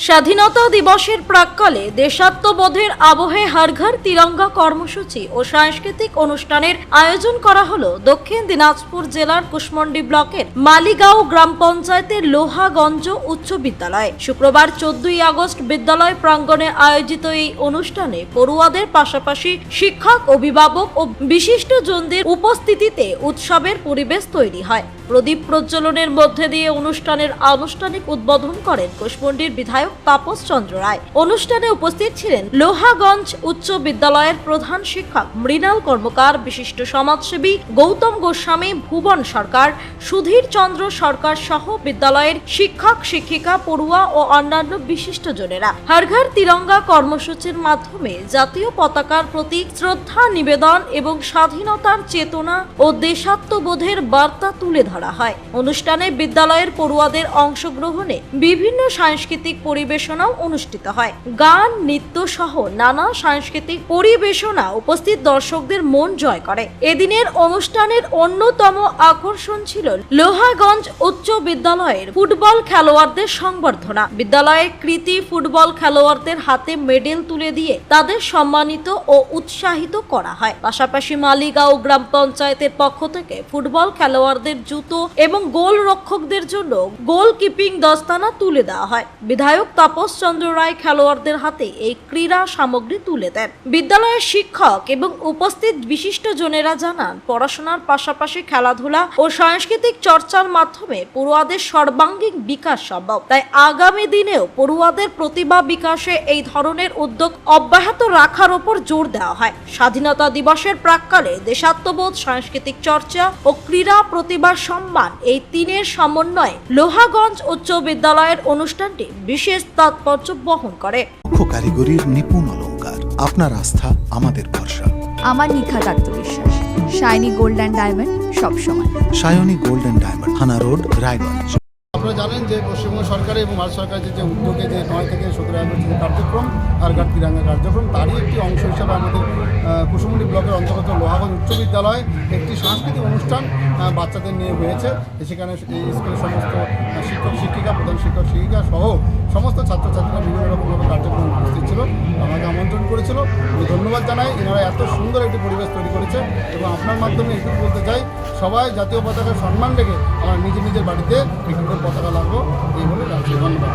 স্বাধীনতা দিবসের প্রাক্কালে দেশাত্মবোধের আবহে হর ঘর তিরঙ্গা কর্মসূচি ও সাংস্কৃতিক অনুষ্ঠানের আয়োজন করা হলো দক্ষিণ দিনাজপুর জেলার কুশমন্ডি ব্লকের মালিগাঁও গ্রাম পঞ্চায়েতের লোহাগঞ্জ উচ্চ বিদ্যালয়ে। শুক্রবার 14 আগস্ট বিদ্যালয় প্রাঙ্গণে আয়োজিত এই অনুষ্ঠানে পড়ুয়াদের পাশাপাশি শিক্ষক, অভিভাবক ও বিশিষ্টজনদের উপস্থিতিতে উৎসবের পরিবেশ তৈরি হয়। প্রদীপ প্রজ্বলনের মধ্যে দিয়ে অনুষ্ঠানের আনুষ্ঠানিক উদ্বোধন করেন কুশমন্ডির বিধায়ক তাপস চন্দ্র রায়। অনুষ্ঠানে উপস্থিত ছিলেন লোহাগঞ্জ উচ্চ বিদ্যালয়ের প্রধান শিক্ষক মৃণাল কর্মকার, বিশিষ্ট সমাজসেবী গৌতম গোস্বামী, ভুবন সরকার, সুধীর চন্দ্র সরকার সহ বিদ্যালয়ের শিক্ষক, শিক্ষিকা, পড়ুয়া ও অন্যান্য বিশিষ্টজনেরা। হর ঘর তিরঙ্গা কর্মসূচির মাধ্যমে জাতীয় পতাকার প্রতি শ্রদ্ধা নিবেদন এবং স্বাধীনতার চেতনা ও দেশাত্মবোধের বার্তা তুলে ধরা হয়। অনুষ্ঠানে বিদ্যালয়ের পড়ুয়াদের অংশগ্রহণে বিভিন্ন সাংস্কৃতিক পরিবেশনাও অনুষ্ঠিত হয়। গান, নৃত্য সহ নানা সাংস্কৃতিক পরিবেশনা উপস্থিত দর্শকদের মন জয় করে। এদিনের অনুষ্ঠানের অন্যতম আকর্ষণ ছিল লোহাগঞ্জ উচ্চ বিদ্যালয়ের ফুটবল খেলোয়াড়দের সংবর্ধনা। বিদ্যালয়ের কৃতি ফুটবল খেলোয়াড়দের হাতে মেডেল তুলে দিয়ে তাদের সম্মানিত ও উৎসাহিত করা হয়। পাশাপাশি মালিগাঁও গ্রাম পঞ্চায়েতের পক্ষ থেকে ফুটবল খেলোয়াড়দের জুতো এবং গোল রক্ষকদের জন্য গোলকিপিং দস্তানা তুলে দেওয়া হয়। বিধায়ক তাপস চন্দ্র রায় খেলোয়াড়দের হাতে এই ক্রীড়া সামগ্রী তুলে দেন। বিদ্যালয়ের শিক্ষক এবং উপস্থিত বিশিষ্টজনেরা জানান, পড়াশোনার পাশাপাশি খেলাধুলা ও সাংস্কৃতিক চর্চার মাধ্যমে পড়ুয়াদের সর্বাঙ্গীন বিকাশ সম্ভব। তাই আগামী দিনেও পড়ুয়াদের প্রতিভা বিকাশে এই ধরনের উদ্যোগ অব্যাহত রাখার উপর জোর দেওয়া হয়। স্বাধীনতা দিবসের প্রাক্কালে দেশাত্মবোধ, সাংস্কৃতিক চর্চা ও ক্রীড়া প্রতিভার সম্মান, এই তিনের সমন্বয়ে লোহাগঞ্জ উচ্চ বিদ্যালয়ের অনুষ্ঠানটি বিশেষ তাৎপর্য বহন করে। কারিগরির নিপুণ অলংকার, আপনার আস্থা আমাদের ভরসা। আমার নিখাত আত্মবিশ্বাস, শাইনি গোল্ড অ্যান্ড ডায়মন্ড সবসময়। সায়নী গোল্ড অ্যান্ড ডায়মন্ড, থানা রোড, রায়গঞ্জ। আপনারা জানেন যে পশ্চিমবঙ্গ সরকার এবং ভারত সরকারের যে উদ্যোগে যে 9 থেকে 17 আগস্ট যে কার্যক্রম, হর ঘর তিরঙ্গা কার্যক্রম, তারই একটি অংশ হিসাবে আমাদের কুশমন্ডি ব্লকের অন্তর্গত লোহাগঞ্জ উচ্চ বিদ্যালয়ে একটি সাংস্কৃতিক অনুষ্ঠান বাচ্চাদের নিয়ে হয়েছে। সেখানে এই স্কুলের সমস্ত শিক্ষক, শিক্ষিকা, প্রধান শিক্ষক, শিক্ষিকা সহ সমস্ত ছাত্রছাত্রীরা বিভিন্ন রকমভাবে কার্যক্রম উপস্থিত ছিল, আমাকে আমন্ত্রণ করেছিল। আমি ধন্যবাদ জানাই, এনারা এত সুন্দর একটি পরিবেশ তৈরি করেছে। এবং আপনার মাধ্যমে একটু বলতে চাই, সবাই জাতীয় পতাকার সম্মান রেখে আমরা নিজের বাড়িতে একটু করে পতাকা লাগবো, এই বলে রাখছি। ধন্যবাদ।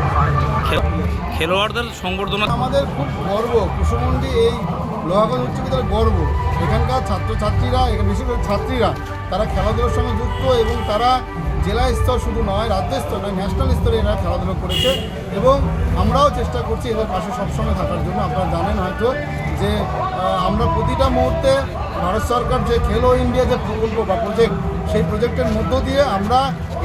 খেলোয়াড়দের সংবর্ধনা আমাদের খুব গর্ব, কুশমন্ডি এই লোহাগঞ্জ উচ্চ বিদ্যালয়ের গর্ব। এখানকার ছাত্রছাত্রীরা, বিশেষ করে ছাত্রীরা, তারা খেলাধুলার সঙ্গে যুক্ত এবং তারা জেলা স্তর শুধু নয়, রাজ্য স্তর নয়, ন্যাশনাল স্তরে এরা খেলাধুলা করেছে এবং আমরাও চেষ্টা করছি এদের পাশে সবসময় থাকার জন্য। আপনারা জানেন হয়তো যে আমরা প্রতিটা মুহূর্তে ভারত সরকার যে খেলো ইন্ডিয়া যে প্রকল্প বা প্রজেক্ট, সেই প্রজেক্টের মধ্য দিয়ে আমরা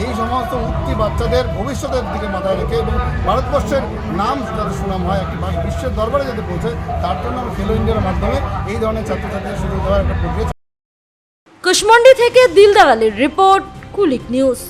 এই সমস্ত উঠতি বাচ্চাদের ভবিষ্যতের দিকে মাথায় রেখে এবং ভারতবর্ষের নাম যাতে সুনাম হয়, একটি বিশ্বের দরবারে যাতে পৌঁছে, তার জন্য আমরা খেলো ইন্ডিয়ার মাধ্যমে এই ধরনের ছাত্রছাত্রীদের সুযোগ দেওয়ার একটা প্রক্রিয়া। কুশমন্ডি থেকে দিলদার আলীর রিপোর্ট, কুলিক নিউজ।